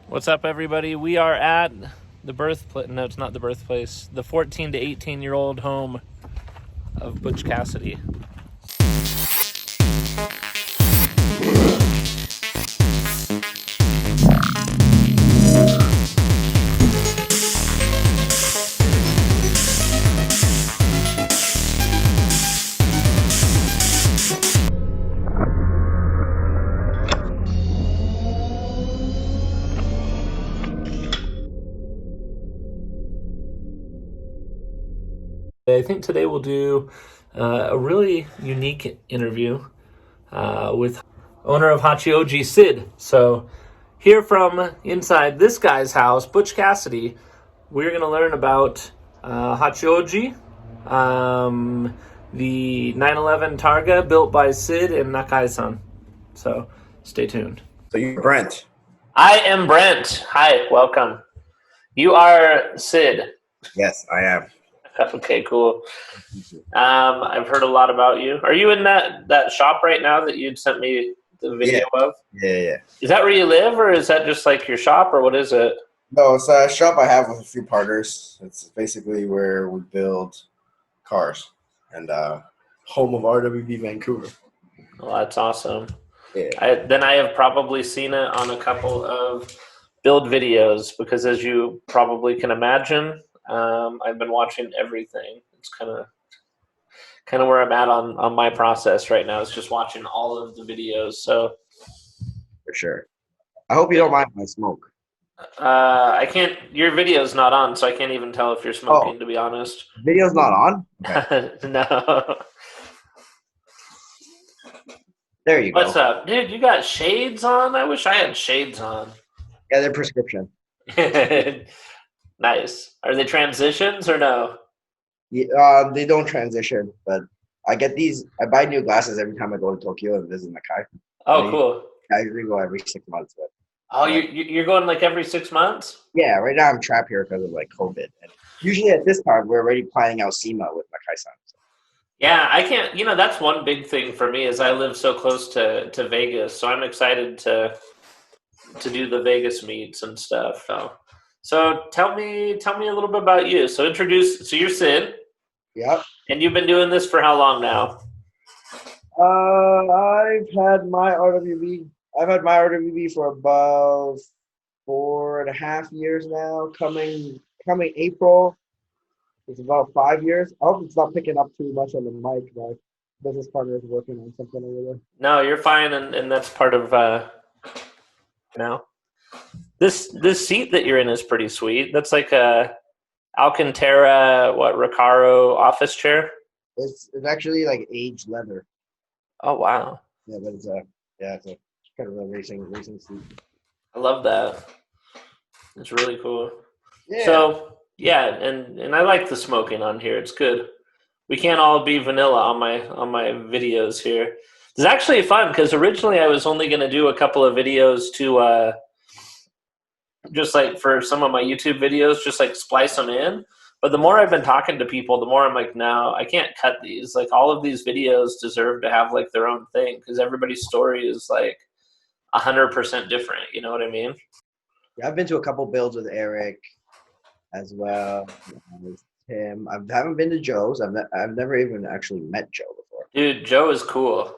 What's up, everybody? We are at the birthplace. No, it's not the birthplace. The 14 to 18-year-old home of Butch Cassidy. I think today we'll do a really unique interview with owner of Hachioji, Sid. So here from inside this guy's house, Butch Cassidy, we're going to learn about Hachioji, the 911 Targa built by Sid and Nakai-san. So stay tuned. So you're Brent. I am Brent. Hi, welcome. You are Sid. Yes, I am. Okay, cool. I've heard a lot about you. Are you in that shop right now that you'd sent me the video of? Yeah. Is that where you live, or is that just like your shop, or what is it? No, it's a shop I have with a few partners. It's basically where we build cars and home of RWB Vancouver. Well, that's awesome. Yeah. I have probably seen it on a couple of build videos because, as you probably can imagine, I've been watching everything. It's kind of where I'm at on my process right now. Is just watching all of the videos. So For sure. I hope you don't mind my smoke. I can't. Your video's not on, so I can't even tell if you're smoking. To be honest, Video's not on? Okay. No. There you go. What's up, dude? You got shades on? I wish I had shades on. Yeah, they're prescription. Nice. Are they transitions or no? Yeah, they don't transition, but I get these. I buy new glasses every time I go to Tokyo and visit Nakai. Oh, cool. I usually go every 6 months. But Oh, you're going like every 6 months? yeah, right now I'm trapped here because of like COVID. And usually at this time we're already planning out SEMA with Nakai-san. Yeah, I can't. That's one big thing for me is I live so close to Vegas, so I'm excited to do the Vegas meets and stuff. So tell me a little bit about you. So you're Sid. Yep. And you've been doing this for how long now? I've had my RWB for about 4.5 years now. Coming April, it's about 5 years. I hope it's not picking up too much on the mic. My business partner is working on something over there. No, you're fine, and that's part of now. This seat that you're in is pretty sweet. That's like a Alcantara, Recaro office chair. It's actually like aged leather. Oh wow! Yeah, but it's a kind of a racing seat. I love that. It's really cool. Yeah. So yeah, and I like the smoking on here. It's good. We can't all be vanilla on my videos here. It's actually fun because originally I was only going to do a couple of videos to just like for some of my YouTube videos, just like splice them in. But the more I've been talking to people, the more I'm like, no, I can't cut these. Like all of these videos deserve to have like their own thing because everybody's story is like 100% different. You know what I mean? Yeah, I've been to a couple builds with Eric as well. With Tim. I haven't been to Joe's. I've never even actually met Joe before. Dude, Joe is cool.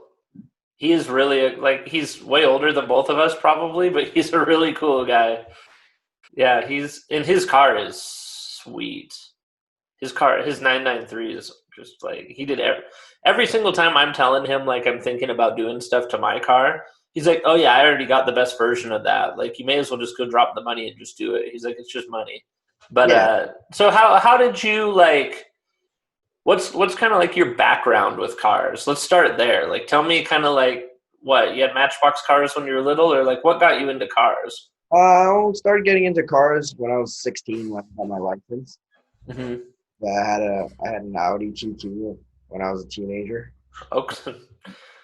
He is really he's way older than both of us probably, but he's a really cool guy. Yeah, his car is sweet. His 993 is just like he did every single time I'm telling him like I'm thinking about doing stuff to my car. He's like, "Oh yeah, I already got the best version of that. Like you may as well just go drop the money and just do it." He's like, "It's just money." But yeah. So how did you like? What's kind of like your background with cars? Let's start there. Like, tell me kind of like what you had Matchbox cars when you were little, or like what got you into cars? I started getting into cars when I was 16 when I got my license. Mm-hmm. I had an Audi TT when I was a teenager. Oh,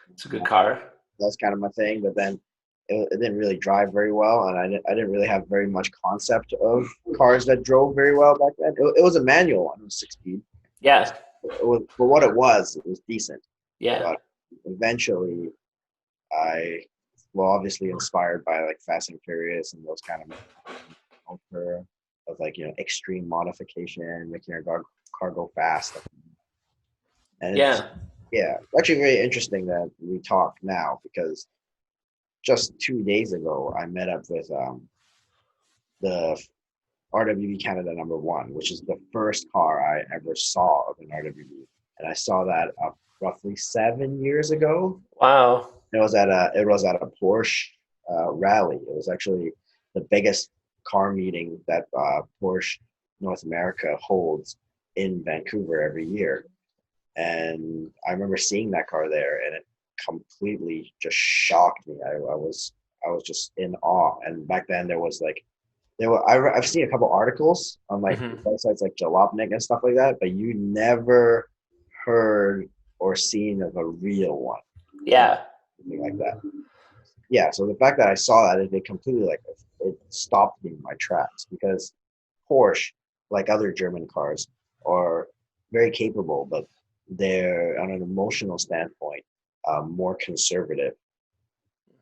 it's a good car. That's kind of my thing, but then it didn't really drive very well, and I didn't really have very much concept of cars that drove very well back then. It was a manual one. It was 6-speed. Yeah. For what it was decent. Yeah. But eventually, I well, obviously inspired by like Fast and Furious and those kind of culture of like, extreme modification, making your car go fast. And it's, Yeah. yeah, actually very interesting that we talk now because just 2 days ago, I met up with the RWB Canada #1, which is the first car I ever saw of an RWB. And I saw that roughly 7 years ago. Wow. It was at a Porsche rally. It was actually the biggest car meeting that Porsche North America holds in Vancouver every year. And I remember seeing that car there, and it completely just shocked me. I was just in awe. And back then there was like I've seen a couple articles on like Hmm. websites like Jalopnik and stuff like that, but you never heard or seen of a real one, Yeah. something like that. Yeah, so the fact that I saw that, it completely like it stopped me in my tracks because Porsche, like other German cars, are very capable, but they're on an emotional standpoint more conservative.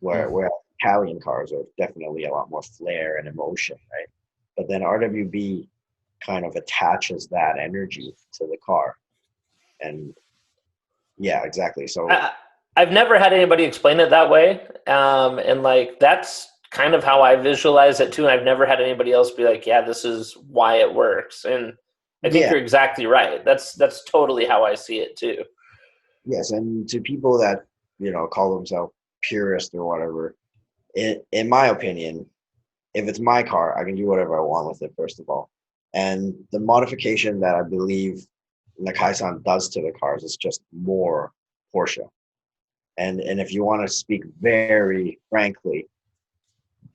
Mhm. Where Italian cars are definitely a lot more flair and emotion, right? But then RWB kind of attaches that energy to the car, and yeah, exactly. So I, I've never had anybody explain it that way. And like, that's kind of how I visualize it too. And I've never had anybody else be like, yeah, this is why it works. And I think yeah, you're exactly right. That's totally how I see it too. yes, and to people that call themselves purist or whatever, in my opinion, if it's my car, I can do whatever I want with it, first of all. And the modification that I believe Nakai-san does to the cars is just more Porsche. And if you want to speak very frankly,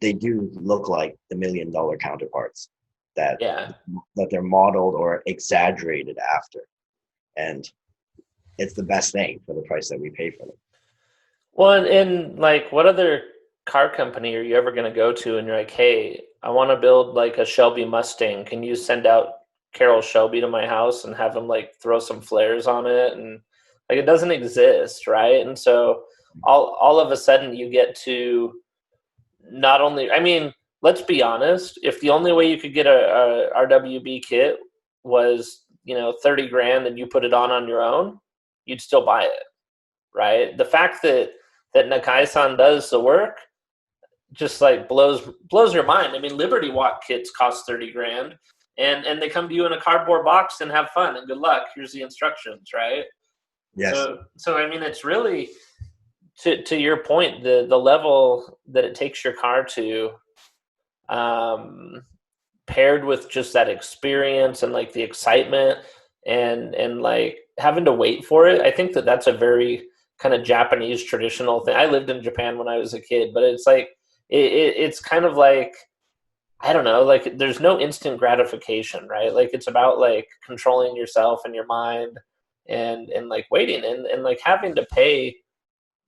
they do look like the $1 million counterparts that Yeah. that they're modeled or exaggerated after. And it's the best thing for the price that we pay for them. Well, and like, what other car company are you ever going to go to and you're like, hey, I want to build like a Shelby Mustang. Can you send out Carroll Shelby to my house and have him like throw some flares on it? And like, it doesn't exist, right? And so all of a sudden you get to not only, I mean, let's be honest, if the only way you could get a RWB kit was, 30 grand and you put it on your own, you'd still buy it, right? The fact that Nakai-san does the work just like blows your mind. I mean, Liberty Walk kits cost 30 grand, and they come to you in a cardboard box and have fun and good luck. Here's the instructions, right? Yes. So I mean, it's really to your point, the level that it takes your car to, um, paired with just that experience and like the excitement and like having to wait for it. I think that's a very kind of Japanese traditional thing. I lived in Japan when I was a kid, but it's like it's kind of like, I don't know, like there's no instant gratification, right? Like it's about like controlling yourself and your mind and like waiting and like having to pay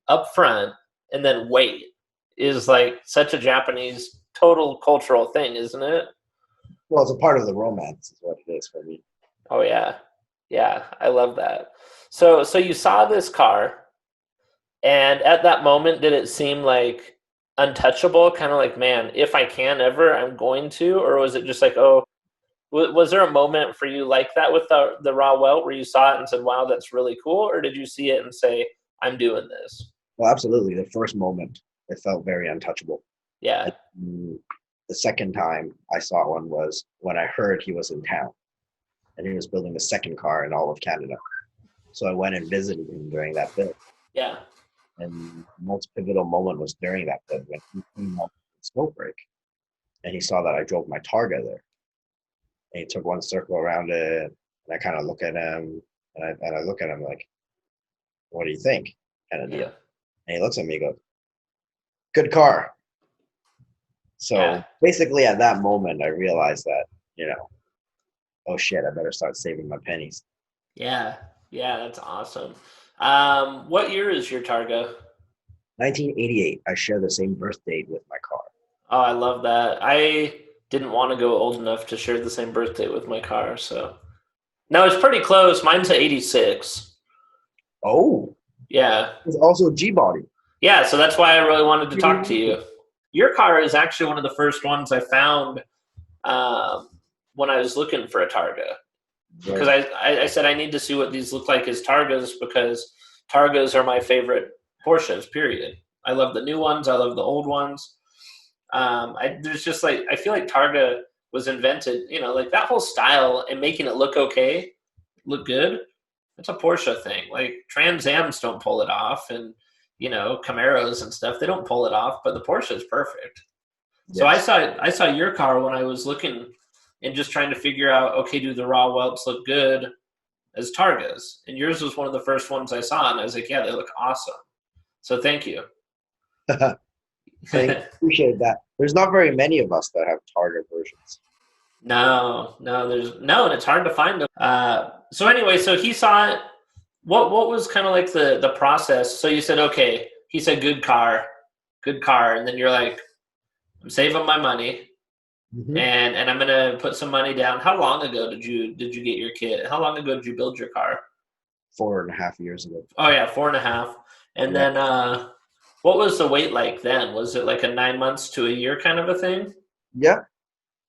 upfront and then wait is like such a Japanese total cultural thing, isn't it? Well, it's a part of the romance, is what it is for me. Oh yeah. Yeah, I love that. So you saw this car, and at that moment did it seem like untouchable, kind of like, man, if I can ever, I'm going to, or was it just like, oh, was there a moment for you like that with the rauh welt where you saw it and said, wow, that's really cool, or did you see it and say, I'm doing this? Well, absolutely. The first moment, it felt very untouchable. Yeah. And the second time I saw one was when I heard he was in town and he was building the second car in all of Canada. So I went and visited him during that build. Yeah. And the most pivotal moment was during that build when he came up with smoke break and he saw that I drove my Targa there. And he took one circle around it, and I kind of look at him, and I look at him like, "What do you think?" Kind of deal. Yeah. And he looks at me and goes, "Good car." Yeah. So basically, at that moment, I realized that oh shit, I better start saving my pennies. Yeah. Yeah, that's awesome. What year is your Targa? 1988. I share the same birth date with my car. Oh, I love that. I didn't want to go old enough to share the same birthday with my car, so no, it's pretty close. Mine's a '86. Oh, Yeah. it's also G body. Yeah, so that's why I really wanted to talk to you. Your car is actually one of the first ones I found um, when I was looking for a Targa. Because Right. I said I need to see what these look like as Targas because Targas are my favorite Porsches, period. I love the new ones. I love the old ones. There's just like, I feel like Targa was invented, like that whole style and making it look okay, look good. It's a Porsche thing. Like Trans Ams don't pull it off, and Camaros and stuff they don't pull it off, but the Porsche is perfect. So I Yes. saw your car when I was looking and just trying to figure out, okay, do the raw welts look good as Targas? And yours was one of the first ones I saw, and I was like, yeah, they look awesome. So thank you. Appreciate that. There's not very many of us that have Targa versions. No, and it's hard to find them. So anyway, so he saw it. What was kind of like the process? So you said, okay, he said good car, and then you're like, I'm saving my money, Mm-hmm. and I'm gonna put some money down. How long ago did you get your kit? How long ago did you build your car? 4.5 years ago. Oh yeah, 4.5. And Yeah. then what was the wait like then? Was it like a 9 months to a year kind of a thing? Yeah.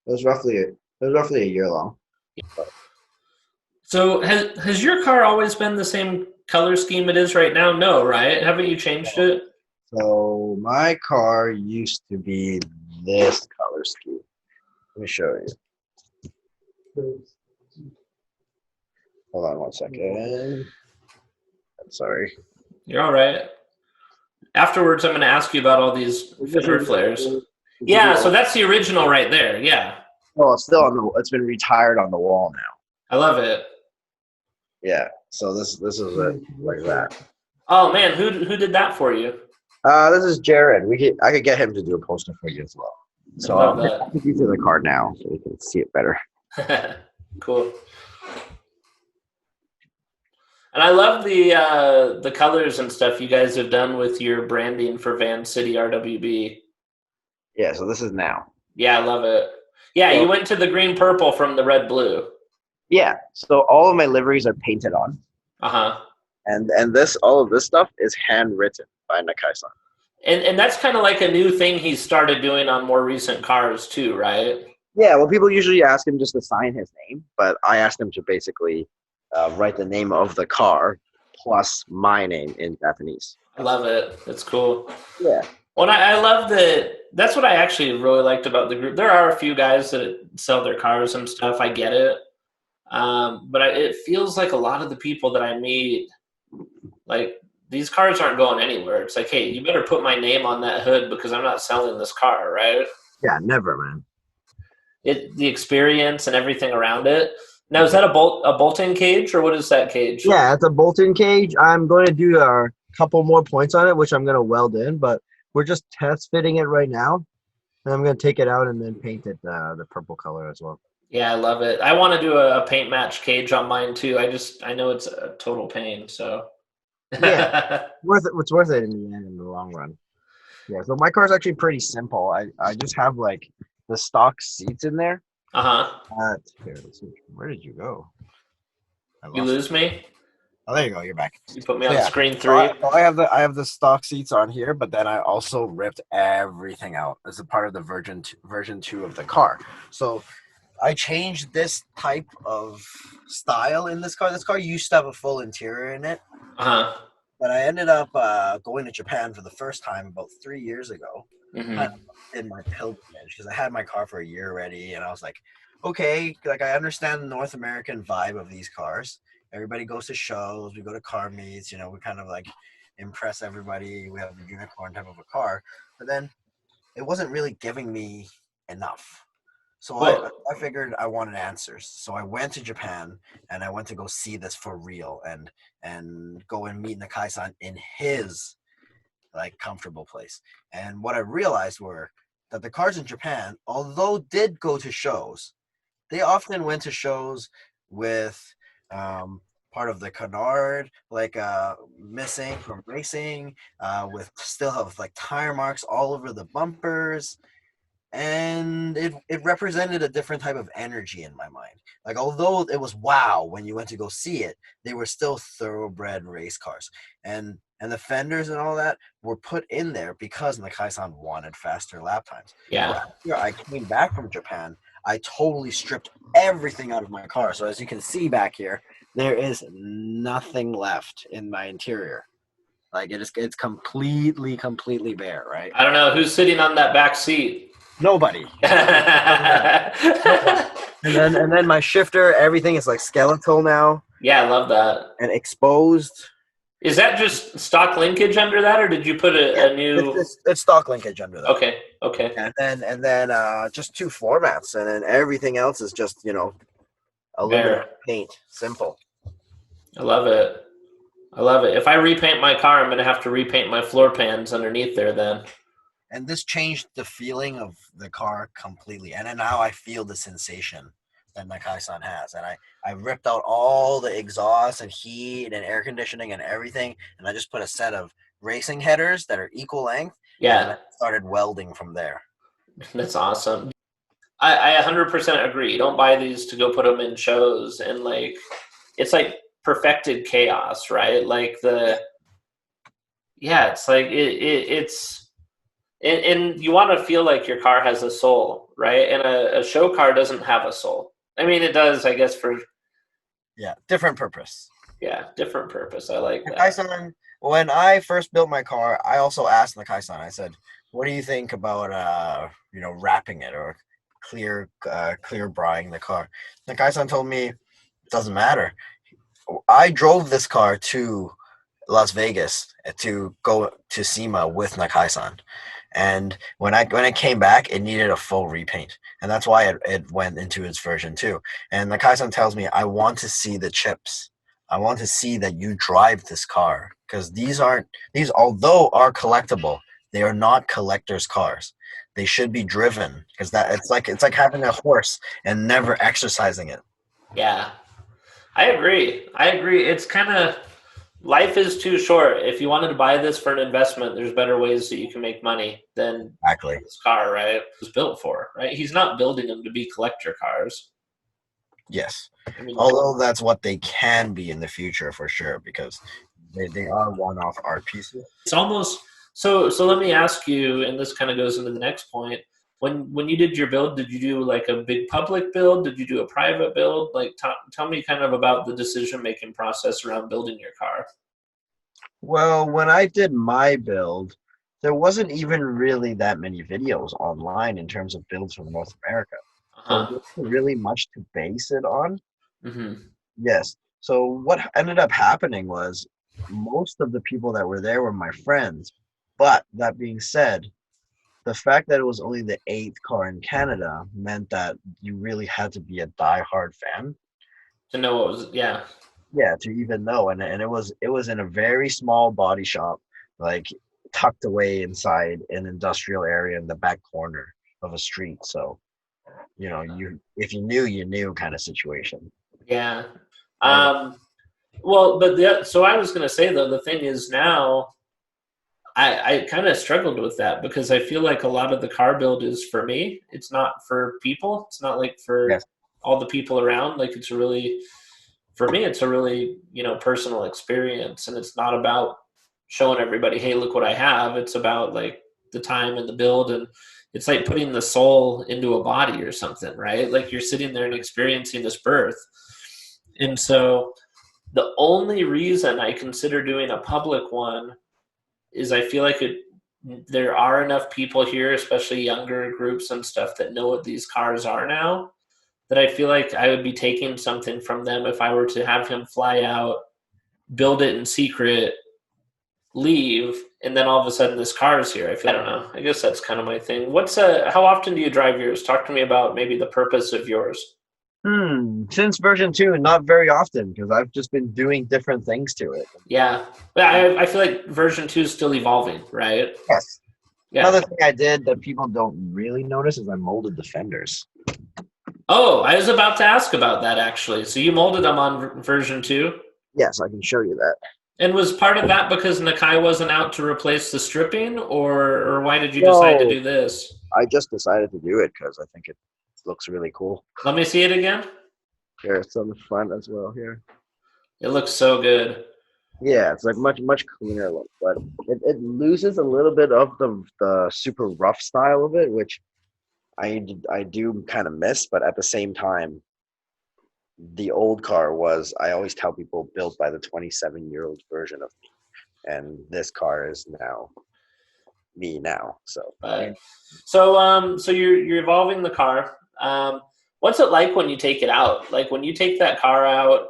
It was roughly a year long. So has your car always been the same color scheme it is right now? No, right? Haven't you changed it? So my car used to be this color scheme. Let me show you. Hold on one second. I'm sorry. You're all right. Afterwards, I'm going to ask you about all these This fender is flares. the Yeah, so old. that's the original right there. Yeah, Oh, it's still on the. It's been retired on the wall now. I love it. Yeah. So this is it like that. Oh man, who did that for you? This is Jared. I could get him to do a poster for you as well. I So love I'll take you to the car now so you can see it better. that. Cool. And I love the colors and stuff you guys have done with your branding for Van City RWB. Yeah. So this is now. Yeah, I love it. Yeah, So you went to the green purple from the red blue. yeah. So all of my liveries are painted on, Uh huh. and this all of this stuff is handwritten by Nakai-san. And that's kind of like a new thing he's started doing on more recent cars too, right? Yeah, well, people usually ask him just to sign his name, but I asked him to basically write the name of the car plus my name in Japanese. I love it. It's cool. Yeah. Well, I love that. That's what I actually really liked about the group. There are a few guys that sell their cars and stuff. I get it. But it feels like a lot of the people that I meet, like these cars aren't going anywhere. It's like, hey, you better put my name on that hood because I'm not selling this car, right? Yeah, never, man. The experience and everything around it. Now, is that a bolt-in cage or what is that cage? Yeah, it's a bolt-in cage. I'm going to do a couple more points on it, which I'm going to weld in, but we're just test fitting it right now. And I'm going to take it out and then paint it the purple color as well. Yeah, I love it. I want to do a paint match cage on mine too. I know it's a total pain. So Yeah, it's worth it in the end, in the long run. Yeah, so my car's actually pretty simple. I just have like the stock seats in there. uh-huh. Here, let's see. Where did you go? I You lost you. lose me. Oh, there you go. You're back. You put me So on yeah, screen so 3. I have the stock seats on here, but then I also ripped everything out as a part of the version 2 of the car. So I changed this type of style in this car. This car used to have a full interior in it, Uh-huh. but I ended up going to Japan for the first time about 3 years ago. Kind Mm-hmm. of did my pilgrimage because I had my car for a year already, and I was like, okay, like I understand the North American vibe of these cars. Everybody goes to shows, we go to car meets, we kind of like impress everybody. We have a unicorn type of a car, but then it wasn't really giving me enough. So Well, I figured I wanted answers. So I went to Japan and I went to go see this for real and go and meet Nakai-san in his like comfortable place. And what I realized were that the cars in Japan, although did go to shows, they often went to shows with part of the canard like missing from racing, with still have like tire marks all over the bumpers, and it represented a different type of energy in my mind. Like although it was wow when you went to go see it, they were still thoroughbred race cars. And And the fenders and all that were put in there because Nakai-san wanted faster lap times. Yeah. So after I came back from Japan, I totally stripped everything out of my car. So as you can see back here, there is nothing left in my interior. Like it's completely bare, right? I don't know who's sitting on that back seat. Nobody. And then my shifter, everything is like skeletal now. Yeah, I love that. And exposed. Is that just stock linkage under that, or did you put a new? It's stock linkage under that. Okay. And then just 2 floor mats, and then everything else is just aluminum paint, simple. I love it. If I repaint my car, I'm gonna have to repaint my floor pans underneath there then. And this changed the feeling of the car completely. And then now I feel the sensation that Nakai-san has. And I ripped out all the exhaust and heat and air conditioning and everything. And I just put a set of racing headers that are equal length. Yeah. And I started welding from there. That's awesome. I 100% agree. Don't buy these to go put them in shows. And like, it's like perfected chaos, right? Like it's like, it's, and you want to feel like your car has a soul, right? And a show car doesn't have a soul. I mean, it does, I guess, for... Yeah, different purpose. Yeah, different purpose. I like that. Nakai-san, when I first built my car, I also asked Nakai-san, I said, what do you think about, wrapping it or clear braing the car? Nakai-san told me, it doesn't matter. I drove this car to Las Vegas to go to SEMA with Nakai-san. And when I came back, it needed a full repaint. And that's why it went into its version 2. And Nakai-san tells me, I want to see the chips. I want to see that you drive this car. Because these although are collectible, they are not collector's cars. They should be driven. Because it's like having a horse and never exercising it. Yeah. I agree. It's kind of... Life is too short. If you wanted to buy this for an investment, there's better ways that you can make money than this car, right? It was built for, right? He's not building them to be collector cars. Yes. I mean, although that's what they can be in the future for sure, because they are one-off art pieces. It's almost so let me ask you, and this kind of goes into the next point. When you did your build, did you do like a big public build? Did you do a private build? Like, tell me kind of about the decision-making process around building your car. Well, when I did my build, there wasn't even really that many videos online in terms of builds from North America. So there wasn't really much to base it on. Mm-hmm. Yes. So what ended up happening was most of the people that were there were my friends. But that being said, the fact that it was only the 8th car in Canada meant that you really had to be a die-hard fan to know what was to even know. And it was in a very small body shop, like tucked away inside an industrial area in the back corner of a street. So if you knew, you knew kind of situation. Yeah. Well, but so I was going to say though, the thing is now I kind of struggled with that because I feel like a lot of the car build is for me. It's not for people. It's not like for all the people around. Like for me, it's a really, personal experience, and it's not about showing everybody, hey, look what I have. It's about like the time and the build, and it's like putting the soul into a body or something, right? Like you're sitting there and experiencing this birth. And so the only reason I consider doing a public one is I feel like there are enough people here, especially younger groups and stuff, that know what these cars are now, that I feel like I would be taking something from them if I were to have him fly out, build it in secret, leave, and then all of a sudden this car is here. I don't know. I guess that's kind of my thing. How often do you drive yours? Talk to me about maybe the purpose of yours. Since version 2, not very often, because I've just been doing different things to it. Yeah. But I feel like version 2 is still evolving, right? Yes. Yeah. Another thing I did that people don't really notice is I molded the fenders. Oh, I was about to ask about that, actually. So you molded them on version 2? Yes, I can show you that. And was part of that because Nakai wasn't out to replace the stripping, or why did you decide to do this? I just decided to do it because I think it looks really cool. Let me see it again. Here, it's on the front as well here. It looks so good. Yeah, it's like much cleaner look, but it loses a little bit of the super rough style of it, which I do kind of miss. But at the same time, the old car was, I always tell people, built by the 27-year-old version of me, and this car is now me now. So But so you're evolving the car. What's it like when you take it out? Like when you take that car out,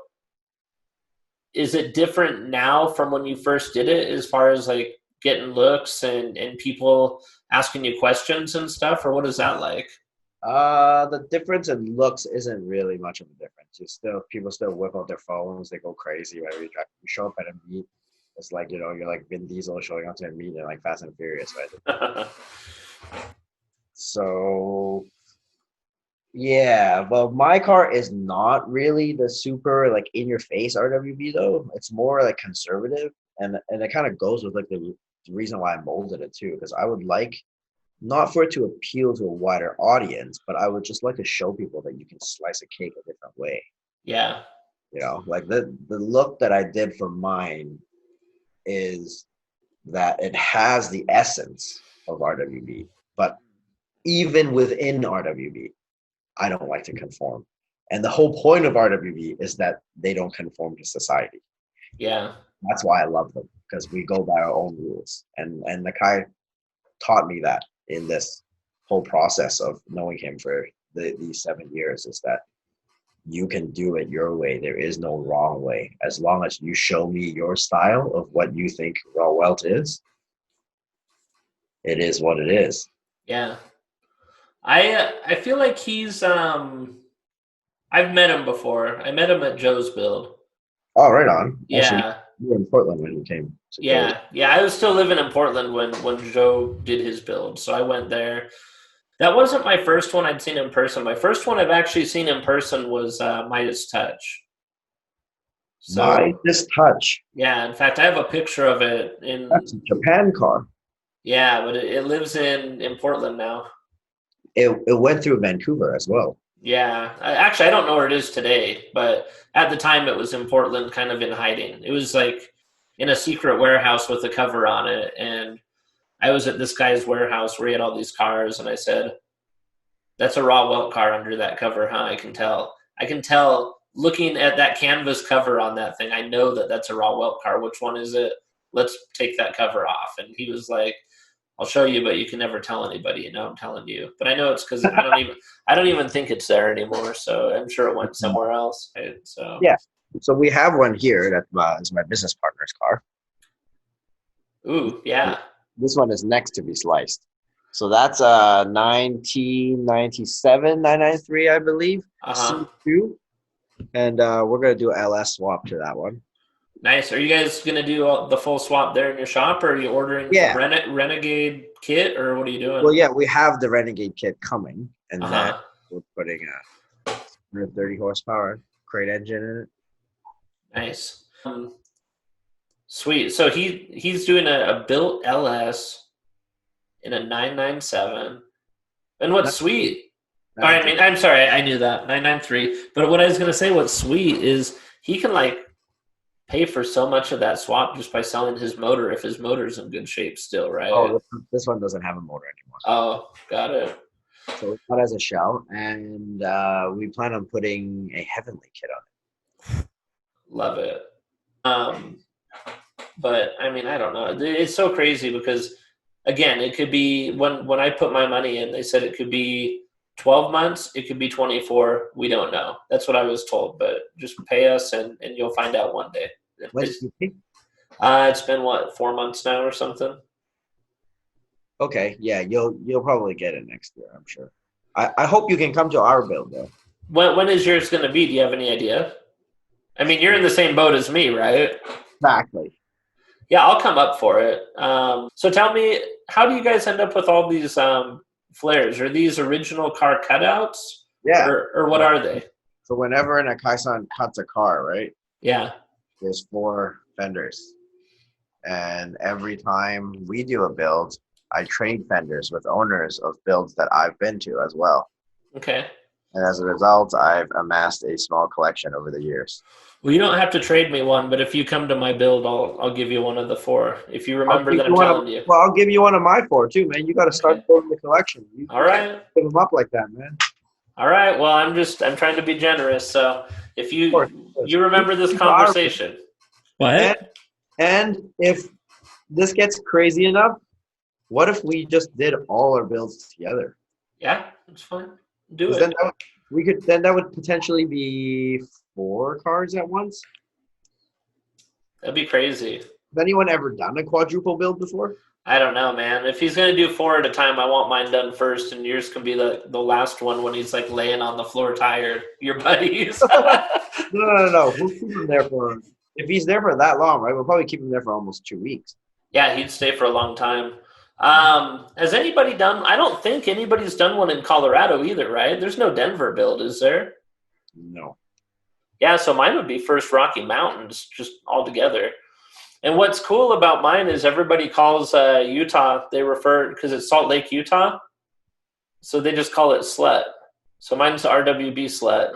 is it different now from when you first did it as far as like getting looks and people asking you questions and stuff, or what is that like? the difference in looks isn't really much of a difference. You still People still whip out their phones, they go crazy whenever you show up at a meet. It's like, you're like Vin Diesel showing up to a meet in like Fast and Furious, right? So yeah, well, my car is not really the super like in your face RWB though. It's more like conservative, and it kind of goes with like the reason why I molded it too, because I would like not for it to appeal to a wider audience, but I would just like to show people that you can slice a cake a different way. Yeah, Like the look that I did for mine is that it has the essence of RWB, but even within RWB, I don't like to conform. And the whole point of RWB is that they don't conform to society. yeah, That's why I love them, because we go by our own rules. And Nakai taught me that in this whole process of knowing him for these 7 years, is that you can do it your way. There is no wrong way. As long as you show me your style of what you think raw welt is, it is what it is. yeah. I feel like he's I've met him before. I met him at Joe's build. Oh, right on. Actually, Yeah, you were in Portland when you came to Joe's. yeah. I was still living in Portland when Joe did his build, so I went there. That wasn't my first one I'd seen in person. My first one I've actually seen in person was Midas Touch. My So this touch. yeah, in fact, I have a picture of it in. That's a Japan car. Yeah, but it lives in Portland now. It went through Vancouver as well. Yeah, actually, I don't know where it is today, but at the time it was in Portland, kind of in hiding. It was like in a secret warehouse with a cover on it, and I was at this guy's warehouse where he had all these cars, and I said, "That's a raw welt car under that cover, huh?" I can tell. I can tell looking at that canvas cover on that thing. I know that that's a raw welt car. Which one is it? Let's take that cover off. And he was like, I'll show you, but you can never tell anybody. And now I'm telling you. But I know it's because I don't even think it's there anymore. So I'm sure it went somewhere else. Right? So Yeah. So we have one here that is my business partner's car. ooh, yeah. This one is next to be sliced. So that's a 1997 993, I believe. Uh-huh. C2. And we're gonna do an LS swap to that one. Nice. Are you guys gonna do the full swap there in your shop, or are you ordering Yeah. Renegade kit, or what are you doing? Well, yeah, we have the Renegade kit coming, and then Uh-huh. we're putting a 130 horsepower crate engine in it. Nice. Sweet. So he's doing a built LS in a 997. And what's sweet? I mean, I'm sorry, I knew that 993. But what I was gonna say, what's sweet is he can like pay for so much of that swap just by selling his motor if his motor's in good shape still, right? Oh, this one doesn't have a motor anymore. Oh, got it. So it's not as a shell, and we plan on putting a heavenly kit on it. Love it. But I mean, I don't know. It's so crazy because again, it could be when I put my money in, they said it could be 12 months, it could be 24. We don't know. That's what I was told, but just pay us and you'll find out one day. It's been what, 4 months now or something? Okay, yeah, you'll probably get it next year, I'm sure. I hope you can come to our build though. When is yours going to be? Do you have any idea? I mean, you're in the same boat as me, right? Exactly. Yeah, I'll come up for it. So tell me, how do you guys end up with all these flares? Are these original car cutouts? Yeah. Or what are they? So whenever an Nakai-san cuts a car, right? Yeah. There's 4 fenders. And every time we do a build, I trade fenders with owners of builds that I've been to as well. Okay. And as a result, I've amassed a small collection over the years. Well, you don't have to trade me one, but if you come to my build, I'll give you one of the 4. If you I'll remember give that you I'm one telling of, you. well, I'll give you one of my 4 too, man. You got to start Okay. building the collection. You All right. give them up like that, man. All right. Well, I'm trying to be generous. So if Of course. you remember this conversation. What? And if this gets crazy enough, what if we just did all our builds together? Yeah, it's fine. Do 'Cause it. then that would potentially be 4 cars at once. That'd be crazy. Has anyone ever done a quadruple build before? I don't know, man. If he's gonna do 4 at a time, I want mine done first, and yours can be the last one when he's like laying on the floor tired. Your buddies. No. We'll keep him there for. If he's there for that long, right? We'll probably keep him there for almost 2 weeks. Yeah, he'd stay for a long time. Has anybody done? I don't think anybody's done one in Colorado either, right? There's no Denver build, is there? No. Yeah, so mine would be first Rocky Mountains, just all together. And what's cool about mine is everybody calls Utah, they refer, because it's Salt Lake, Utah, so they just call it Slet. So mine's RWB Slet.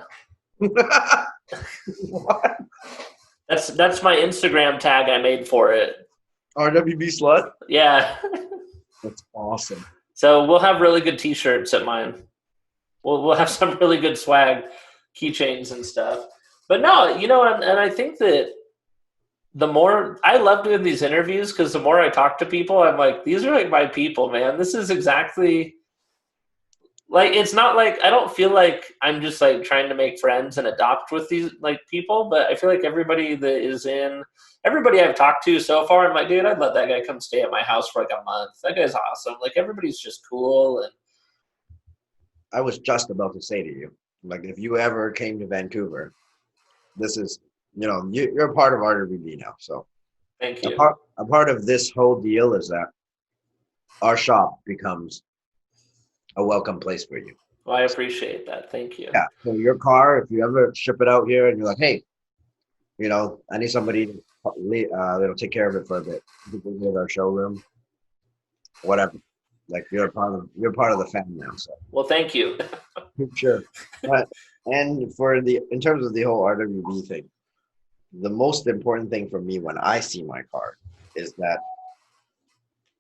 What? That's my Instagram tag I made for it. RWB slut? Yeah. That's awesome. So we'll have really good T-shirts at mine. We'll have some really good swag, keychains and stuff. But no, and I think that the more I love doing these interviews because the more I talk to people, I'm like, these are like my people, man. This is exactly like, it's not like, I don't feel like I'm just like trying to make friends and adopt with these like people, but I feel like everybody I've talked to so far, I'm like, dude, I'd let that guy come stay at my house for like a month. That guy's awesome. Like everybody's just cool. And I was just about to say to you, like, if you ever came to Vancouver, this is, you're a part of RWB now. So thank you. a part of this whole deal is that our shop becomes a welcome place for you. Well, I appreciate that. Thank you. Yeah. So your car, if you ever ship it out here and you're like, hey, I need somebody that'll take care of it for a bit. You can go to our showroom, whatever. Like you're part of the family now. So. Well, thank you. Sure. And in terms of the whole RWB thing, the most important thing for me when I see my car is that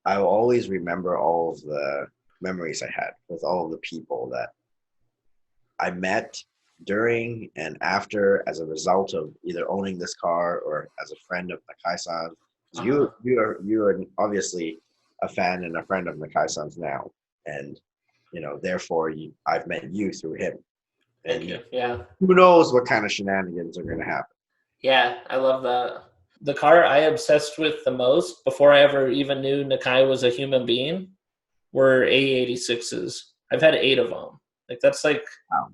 I will always remember all of the memories I had with all of the people that I met during and after as a result of either owning this car or as a friend of Nakai-san. You are obviously a fan and a friend of Nakai-san's now, and therefore I've met you through him. Thank you. Yeah. Who knows what kind of shenanigans are going to happen? Yeah, I love that. The car I obsessed with the most before I ever even knew Nakai was a human being were AE86s. I've had 8 of them. Like that's like, wow.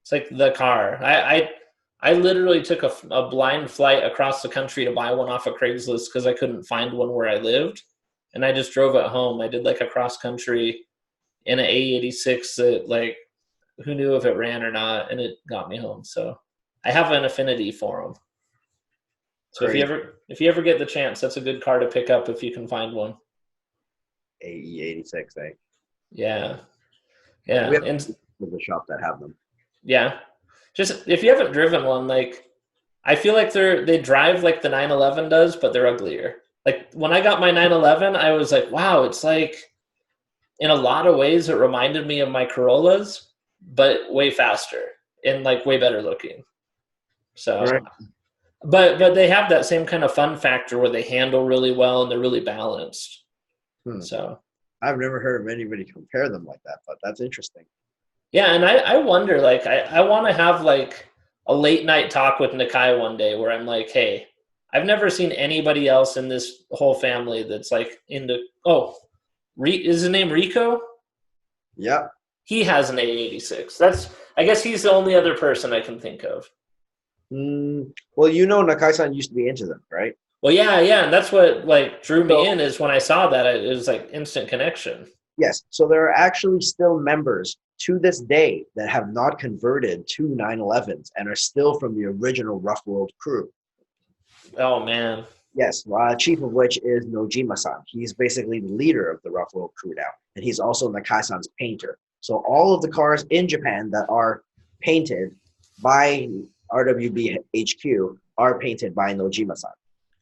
It's like the car. I literally took a blind flight across the country to buy one off of Craigslist because I couldn't find one where I lived, and I just drove it home. I did like a cross country in an AE86 that like, who knew if it ran or not, and it got me home. So I have an affinity for them. So if you ever get the chance, that's a good car to pick up if you can find one. AE86, eh? Yeah. Yeah. We have the shop that have them. Yeah. Just if you haven't driven one, like I feel like they drive like the 911 does, but they're uglier. Like when I got my 911, I was like, wow, it's like in a lot of ways it reminded me of my Corollas, but way faster and like way better looking. So right. But they have that same kind of fun factor where they handle really well and they're really balanced. So I've never heard of anybody compare them like that, but that's interesting. Yeah, and I wonder, like, I want to have like a late night talk with Nakai one day where I'm like, hey, I've never seen anybody else in this whole family that's like into. Is his name Rico? Yeah. He has an AE86. I guess he's the only other person I can think of. Well, Nakai-san used to be into them, right? Well, yeah, and that's what like drew me in is when I saw that it was like instant connection. Yes, so there are actually still members to this day that have not converted to 911s and are still from the original Rough World crew. Oh man. Yes, chief of which is Nojima-san. He's basically the leader of the Rough World crew now, and he's also Nakai-san's painter. So all of the cars in Japan that are painted by RWB HQ are painted by Nojima-san.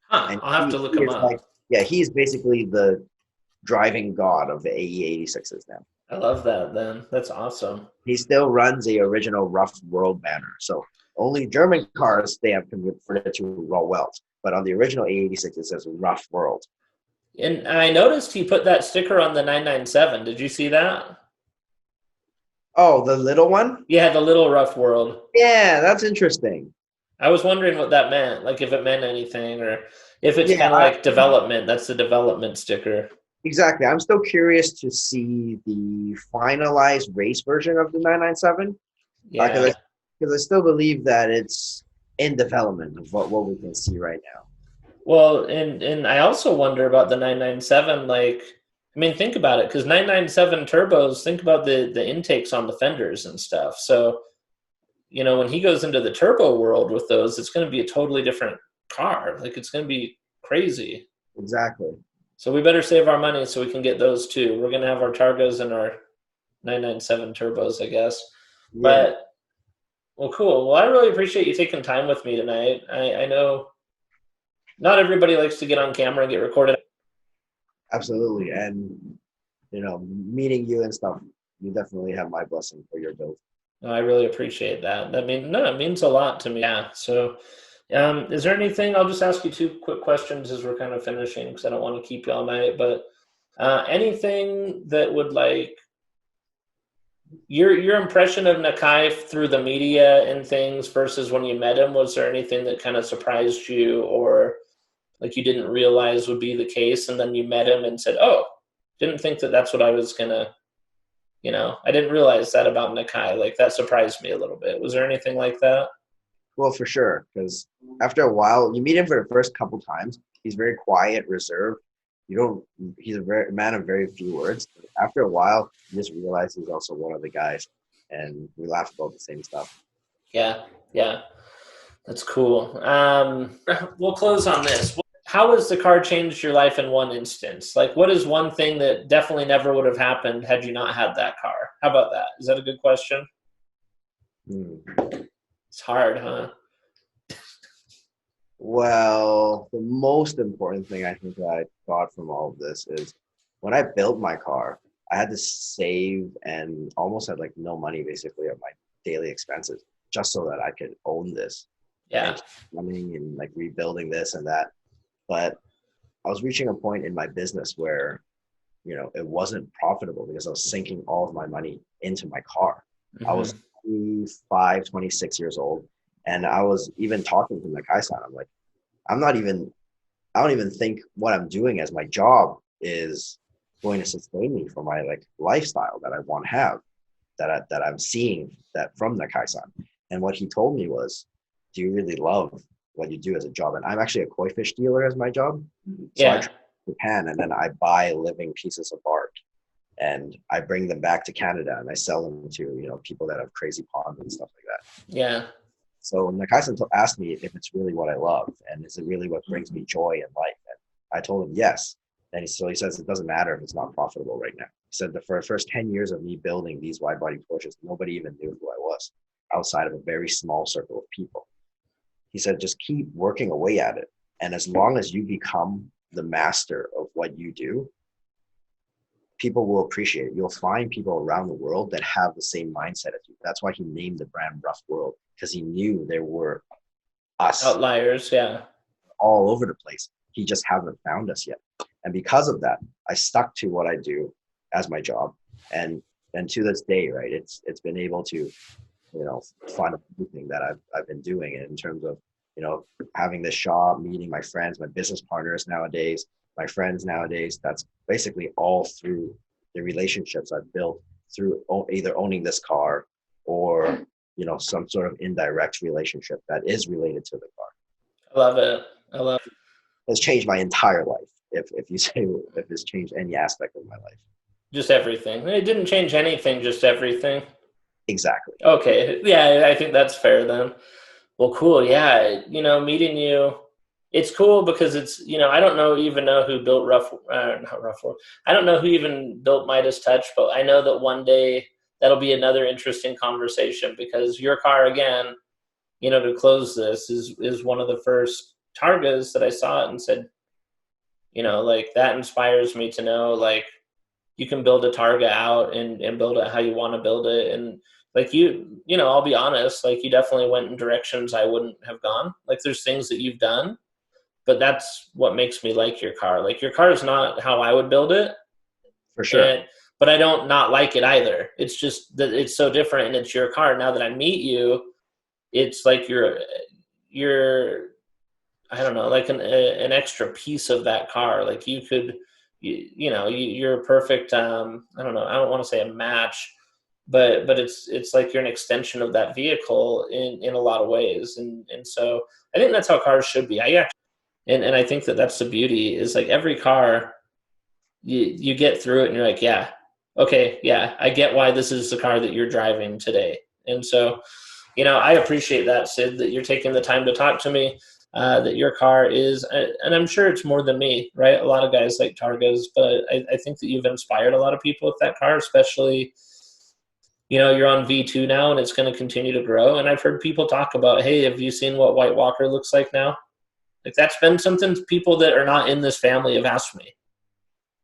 Huh, And I'll have to look he him is up. like, yeah, he's basically the driving god of the AE86s now. I love that then. That's awesome. He still runs the original Rough World banner. So only German cars, they have converted to rauh welt. But on the original A86, it says Rough World. And I noticed he put that sticker on the 997. Did you see that? Oh, the little one? Yeah, the little rough world. Yeah, that's interesting. I was wondering what that meant, like if it meant anything, or if it's Yeah, kind of like development. That's the development sticker. exactly. I'm still curious to see the finalized race version of the 997. Yeah. Because I still believe that it's in development of what we can see right now. Well, and I also wonder about the 997. Like, I mean, think about it, because 997 turbos. Think about the intakes on the fenders and stuff. So, you know, when he goes into the turbo world with those, it's going to be a totally different car. Like, it's going to be crazy. Exactly. So we better save our money so we can get those too. We're going to have our Targas and our 997 turbos, I guess. Yeah. But, well, cool. Well, I really appreciate you taking time with me tonight. I know not everybody likes to get on camera and get recorded. Absolutely. And, you know, meeting you and stuff, you definitely have my blessing for your build. No, I really appreciate that. It means a lot to me. Yeah. So, is there anything? I'll just ask you two quick questions as we're kind of finishing, because I don't want to keep you all night. But anything that would, like, your impression of Nakai through the media and things versus when you met him? Was there anything that kind of surprised you, or like you didn't realize would be the case, and then you met him and said, "Oh, didn't think that that's what I was gonna." You know, I didn't realize that about Nakai. Like, that surprised me a little bit. Was there anything like that? Well, for sure. Because after a while, you meet him for the first couple times. He's very quiet, reserved. He's a man of very few words. After a while, you just realize he's also one of the guys. And we laugh about the same stuff. Yeah. That's cool. We'll close on this. How has the car changed your life in one instance? Like, what is one thing that definitely never would have happened had you not had that car? How about that? Is that a good question? It's hard, huh? Well, the most important thing I think that I got from all of this is when I built my car, I had to save and almost had like no money basically of my daily expenses just so that I could own this. Yeah. And running and like rebuilding this and that. But I was reaching a point in my business where, you know, it wasn't profitable because I was sinking all of my money into my car. I was 25, 26 years old. And I was even talking to Nakai-san. I'm like, I don't even think what I'm doing as my job is going to sustain me for my like lifestyle that I want to have, that I'm seeing that from Nakai-san. And what he told me was, do you really love what you do as a job? And I'm actually a koi fish dealer as my job. So I travel to Japan and then I buy living pieces of art and I bring them back to Canada and I sell them to, you know, people that have crazy ponds and stuff like that. Yeah. So Nakai-san asked me if it's really what I love and is it really what brings me joy in life? And I told him yes. And he says it doesn't matter if it's not profitable right now. He said for the first 10 years of me building these wide body Porsches, nobody even knew who I was outside of a very small circle of people. He said, just keep working away at it. And as long as you become the master of what you do, people will appreciate it. You'll find people around the world that have the same mindset as you. That's why he named the brand Rough World, because he knew there were us outliers, all over the place. He just haven't found us yet. And because of that, I stuck to what I do as my job. And to this day, right, it's been able to, you know, fund everything that I've been doing in terms of, you know, having this shop, meeting my friends, my business partners nowadays, my friends nowadays. That's basically all through the relationships I've built through either owning this car or, you know, some sort of indirect relationship that is related to the car. I love it. I love it. It's changed my entire life. If you say if it's changed any aspect of my life. Just everything. It didn't change anything, just everything. Exactly. Okay. Yeah, I think that's fair then. Well, cool. Yeah. You know, meeting you, it's cool because it's, you know, I don't even know who built not Rough World. I don't know who even built Midas Touch, but I know that one day that'll be another interesting conversation, because your car, again, you know, to close this, is one of the first Targas that I saw it and said, you know, like, that inspires me to know, like, you can build a Targa out and build it how you want to build it. And like, you know, I'll be honest, like, you definitely went in directions I wouldn't have gone. Like, there's things that you've done, but that's what makes me like your car. Like, your car is not how I would build it. For sure. But I don't not like it either. It's just that it's so different, and it's your car. Now that I meet you, it's like you're I don't know, like an extra piece of that car. Like, you could, you know, you're a perfect, I don't know, I don't want to say a match, but it's like you're an extension of that vehicle in a lot of ways. And so I think that's how cars should be. And I think that's the beauty, is like, every car, you get through it and you're like, yeah, okay, yeah, I get why this is the car that you're driving today. And so, you know, I appreciate that, Sid, that you're taking the time to talk to me, that your car is, and I'm sure it's more than me, right? A lot of guys like Targas, but I think that you've inspired a lot of people with that car, especially, you know, you're on V2 now, and it's going to continue to grow. And I've heard people talk about, hey, have you seen what White Walker looks like now? Like, that's been something people that are not in this family have asked me.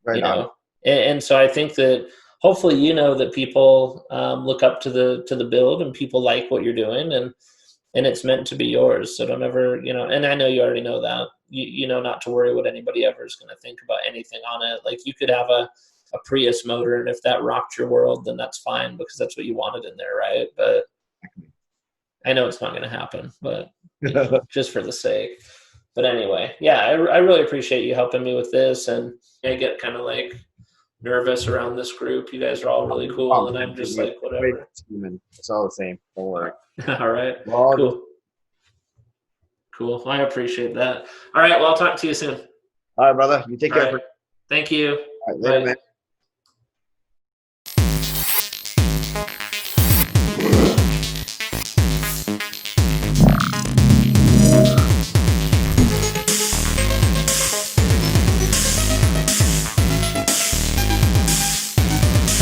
Right, you know, and so I think that hopefully, you know, that people look up to the build, and people like what you're doing, and it's meant to be yours. So don't ever, you know, and I know you already know that, you know, not to worry what anybody ever is going to think about anything on it. Like, you could have a Prius motor, and if that rocked your world, then that's fine, because that's what you wanted in there, right? But I know it's not going to happen, but you know, just for the sake. But anyway, yeah, I really appreciate you helping me with this, and I get kind of like nervous around this group. You guys are all really cool, and I'm just like, whatever. It's all the same. Don't worry. All right, Well, cool. Well, I appreciate that. All right, well, I'll talk to you soon. all right, brother. You take care. Right. Thank you. All right, later, Bye. man.